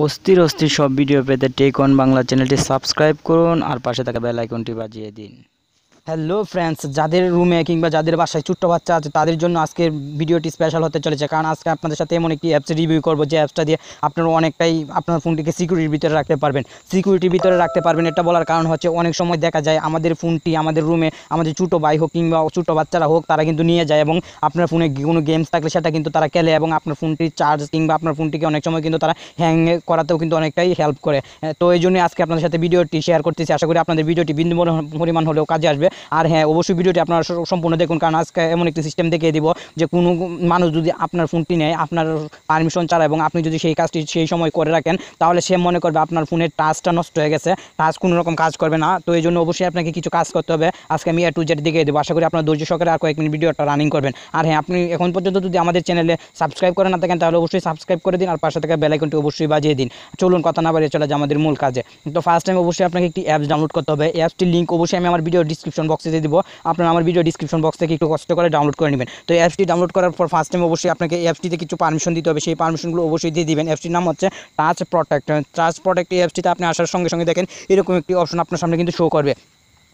অস্থির অস্থির সব ভিডিও পেতে টেক অন বাংলা চ্যানেলটি সাবস্ক্রাইব করুন আর পাশে থাকা বেল আইকনটি বাজিয়ে দিন। হ্যালো ফ্রেন্ডস, যাদের রুমে কিংবা যাদের বাসায় ছোট্ট বাচ্চা আছে তাদের জন্য আজকের ভিডিওটি স্পেশাল হতে চলেছে, কারণ আজকে আপনাদের সাথে এমন একটি অ্যাপস রিভিউ করবো যে অ্যাপসটা দিয়ে আপনারা অনেকটাই আপনার ফোনটিকে সিকিউরিটির ভিতরে রাখতে পারবেন। এটা বলার কারণ হচ্ছে অনেক সময় দেখা যায় আমাদের ফোনটি আমাদের রুমে আমাদের ছোটো ভাই হোক কিংবা ছোটো বাচ্চারা হোক তারা কিন্তু নিয়ে যায় এবং আপনার ফোনে কোনো গেমস থাকলে সেটা কিন্তু তারা খেলে এবং আপনার ফোনটির চার্জ কিংবা আপনার ফোনটিকে অনেক সময় কিন্তু তারা হ্যাং করাতেও কিন্তু অনেকটাই হেল্প করে। তো এই জন্যই আজকে আপনাদের সাথে ভিডিওটি শেয়ার করতেছি। আশা করি আপনাদের ভিডিওটি বিন্দু পরিমাণ হলেও কাজে আসবে। আর হ্যাঁ, অবশ্যই ভিডিওটি আপনারা সম্পূর্ণ দেখুন, কারণ আজকে এমন একটি সিস্টেম দেখিয়ে দিব যে কোনো মানুষ যদি আপনার ফোনটি নেয় আপনার পারমিশন ছাড়া এবং আপনি যদি সেই কাজটি সেই সময় করে রাখেন তাহলে সে মনে করবে আপনার ফোনের টাচটা নষ্ট হয়ে গেছে, টাচ কোনো রকম কাজ করবে না। তো এই জন্য অবশ্যই আপনাকে কিছু কাজ করতে হবে। আজকে আমি A to Z দেখিয়ে দেবো। আশা করি আপনার ধৈর্য সহকারে আর কয়েক মিনিট ভিডিওটা রানিং করবেন। আর হ্যাঁ, আপনি এখন পর্যন্ত যদি আমাদের চ্যানেলে সাবস্ক্রাইব করে না থাকেন তাহলে অবশ্যই সাবস্ক্রাইব করে দিন আর পাশে থাকা বেল আইকনটি অবশ্যই বাজিয়ে দিন। চলুন কথা না বাড়িয়ে চলে যায় আমাদের মূল কাজে। তো ফার্স্ট টাইম অবশ্যই আপনাকে একটি অ্যাপস ডাউনলোড করতে হবে। অ্যাপসটির লিঙ্ক অবশ্যই আমি আমার ভিডিও ডিসক্রিপশন বক্সে দিয়ে দিব। আপনারা আমার ভিডিও ডিসক্রিপশন বক্স থেকে একটু কষ্ট করে ডাউনলোড করে নেবেন। তো অ্যাপসটি ডাউনলোড করার পর ফার্স্ট টাইম অবশ্যই আপনাকে অ্যাপসটিতে কিছু পারমিশন দিতে হবে। সেই পারমিশনগুলো অবশ্যই দিয়ে দিবেন। অ্যাপসটির নাম হচ্ছে টাচ প্রোটেক্ট। এই অ্যাপসটিতে আপনি আসার সঙ্গে সঙ্গে দেখেন এরকম একটি অপশন আপনার সামনে কিন্তু শো করবে।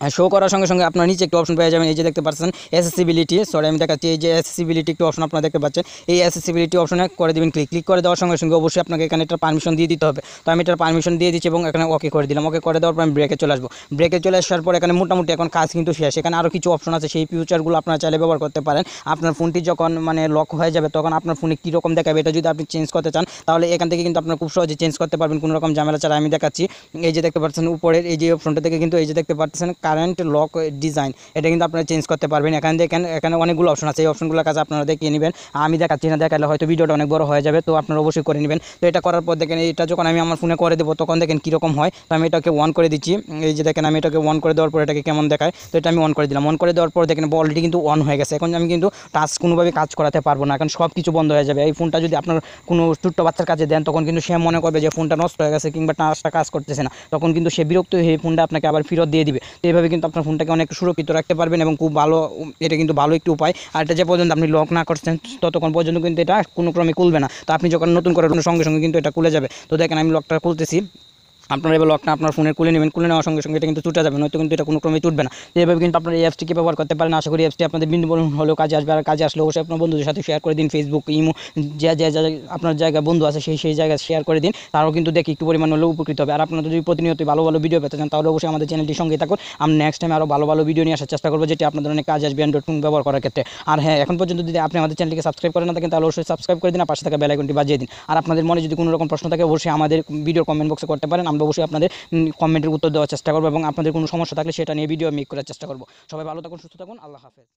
শো করার সঙ্গে সঙ্গে আপনার নিচে একটি অপশন পেয়ে যাবেন। এই যে দেখতে পাচ্ছেন অ্যাসেসিবিলিটি, আমি দেখাচ্ছি। এই যে অ্যাসেসিবিলিটি একটি অপশন আপনারা দেখতে পাচ্ছেন, এই অ্যাসেসিবিলিটি অপশনে করে দেবেন ক্লিক করে দেওয়ার সঙ্গে সঙ্গে অবশ্যই আপনাকে এখানে একটা পারমিশন দিয়ে দিতে হবে। তো আমি এটার পারমিশন দিয়ে দিচ্ছি এবং এখানে ওকে করে দিলাম। ওকে করে দেওয়ার পর আমি ব্রেকে চলে আসবো। ব্রেকে চলে আসার পর এখানে মোটামুটি এখন কাজ কিন্তু শেষ। এখানে আরও কিছু অপশন আছে, সেই ফিউচারগুলো আপনারা চাইলে ব্যবহার করতে পারেন। আপনার ফোনটি যখন লক হয়ে যাবে তখন আপনার ফোনে কীরকম দেখাবে এটা যদি আপনি চেঞ্জ করতে চান তাহলে এখান থেকে কিন্তু আপনার খুব সহজে চেঞ্জ করতে পারবেন কোনো রকম ঝামেলা ছাড়া। আমি দেখাচ্ছি। এই যে দেখতে পাচ্ছেন উপরের এই যে অপশনটা থেকে কিন্তু এই যে দেখতে পাচ্ছেন কারেন্ট লক ডিজাইন, এটা কিন্তু আপনারা চেঞ্জ করতে পারবেন। এখানে অনেকগুলো অপশন আছে, এই অপশনগুলোর কাছে আপনারা দেখিয়ে নেবেন। আমি দেখাচ্ছি না, দেখালে হয়তো ভিডিওটা অনেক বড় হয়ে যাবে, তো আপনারা অবশ্যই করে নেবেন। তো এটা করার পর দেখেন এটা যখন আমি আমার ফোনে করে দেবো তখন দেখেন কীরকম হয়। তো আমি এটাকে অন করে দিচ্ছি। এই যে দেখেন আমি এটাকে অন করে দেওয়ার পর এটাকে কেমন দেখায়, তো এটা আমি অন করে দিলাম। অন করে দেওয়ার পর দেখেন অলরেডি কিন্তু অন হয়ে গেছে। এখন আমি কিন্তু টাচ কোনোভাবে কাজ করাতে পারবো না, এখন সব কিছু বন্ধ হয়ে যাবে। এই ফোনটা যদি আপনার কোনো ছোট্ট বাচ্চার কাছে দেন তখন কিন্তু সে মনে করবে যে ফোনটা নষ্ট হয়ে গেছে কিংবা টাচটা কাজ করতেছে না, তখন কিন্তু সে বিরক্ত হয়ে ফোনটা আপনাকে আবার ফেরত দিয়ে দিবে। তো এইভাবে কিন্তু আপনার ফোনটাকে অনেক সুরক্ষিত রাখতে পারবেন এবং খুব ভালো, এটা কিন্তু ভালো একটি উপায়। আর এটা যে পর্যন্ত আপনি লক না করছেন ততক্ষণ পর্যন্ত কিন্তু এটা কোনো ক্রমে খুলবে না। তো আপনি যখন নতুন করে সঙ্গে সঙ্গে কিন্তু এটা খুলে যাবে। তো দেখেন আমি লকটা খুলতেছি। আপনারা এবার লকটা আপনার ফোনে খুলে নেবেন, খুলে নেওয়ার সঙ্গে সঙ্গে এটা কিন্তু ছুটে যাবে, নয়তো কিন্তু এটা কোনো ক্রমে ছুটবে না। তো এইভাবে কিন্তু আপনার এই অ্যাপসটিকে ব্যবহার করতে পারেন। আশা করি অ্যাপসটি আপনাদের বিন্দু হলেও কাজে আসবে। আর কাজে আসলে অবশ্যই আপনার বন্ধুদের সাথে শেয়ার করে দিন। ফেসবুক, ইমো, যে আপনার জায়গায় বন্ধু আছে সেই জায়গায় শেয়ার করে দিন, তারাও কিন্তু দেখি একটু পরিমাণ হলেও উপকৃত হবে। আর আপনারা যদি প্রতিনিয়ত ভালো ভালো ভিডিও পেতে চান তাহলে অবশ্যই আমাদের চ্যানেলটির সঙ্গে থাকুন। আমরা নেক্সট টাইম আরও ভালো ভালো ভিডিও নিয়ে আসার চেষ্টা করবো, যেটি আপনাদের অনেক কাজে আসবে অ্যান্ড্রয়েড ফোন ব্যবহার করার ক্ষেত্রে। আর হ্যাঁ, এখন পর্যন্ত যদি আপনি আমাদের চ্যানেলটিকে সাবস্ক্রাইব করে না থাকেন তাহলে অবশ্যই সাবস্ক্রাইব করে দিন আর পাশে থাকা বেল আইকনটি বাজিয়ে দিন। আর আপনাদের মনে যদি কোনো রকম প্রশ্ন থাকে অবশ্যই আমাদের ভিডিওর কমেন্ট বক্সে করতে পারেন। আমরা অবশ্যই আপনাদের কমেন্টের উত্তর দেওয়ার চেষ্টা করবো এবং আপনাদের কোনো সমস্যা থাকলে সেটা নিয়ে ভিডিও মেক করার চেষ্টা করবো। সবাই ভালো থাকুন, সুস্থ থাকুন, আল্লাহ হাফেজ।